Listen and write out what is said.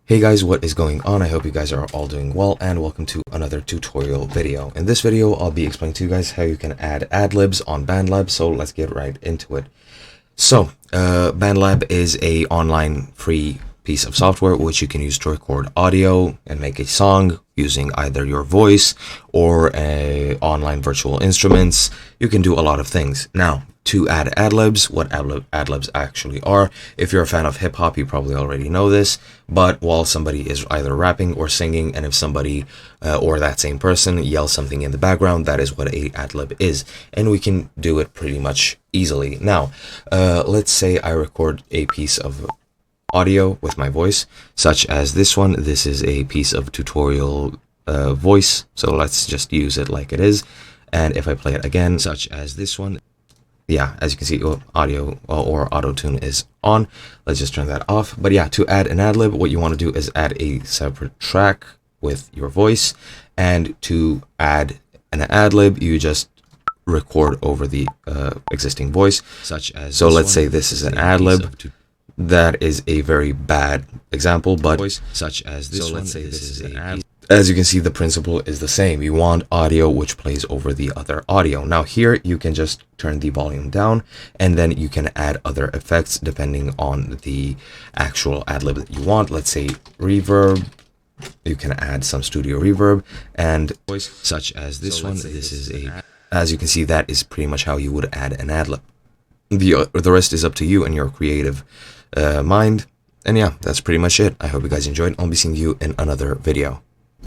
Hey guys, what is going on? I hope you guys are all doing well, and welcome to another tutorial video. In this video, I'll be explaining to you guys how you can add Adlibs on Bandlab, so let's get right into it. So, Bandlab is a online free piece of software which you can use to record audio and make a song using either your voice or online virtual instruments. You can do a lot of things. Now, to add Adlibs, what Adlibs actually are. If you're a fan of hip-hop, you probably already know this, but while somebody is either rapping or singing, and if somebody or that same person yells something in the background, that is what a Adlib is, and we can do it pretty much easily. Now, let's say I record a piece of audio with my voice, such as this one. This is a piece of tutorial voice, so let's just use it like it is. And if I play it again, such as this one, yeah, as you can see, audio or auto tune is on. Let's just turn that off. But yeah, to add an Adlib, what you want to do is add a separate track with your voice, and to add an Adlib, you just record over the existing voice, such as so. Let's say this is an Adlib. That is a very bad example, but such as this one. Let's say this is an Adlib. As you can see, the principle is the same. You want audio which plays over the other audio. Now here you can just turn the volume down, and then you can add other effects depending on the actual Adlib that you want. Let's say reverb. You can add some studio reverb and voice, such as this one. This is a, as you can see, that is pretty much how you would add an Adlib. The rest is up to you and your creative mind. And yeah, that's pretty much it. I hope you guys enjoyed. I'll be seeing you in another video.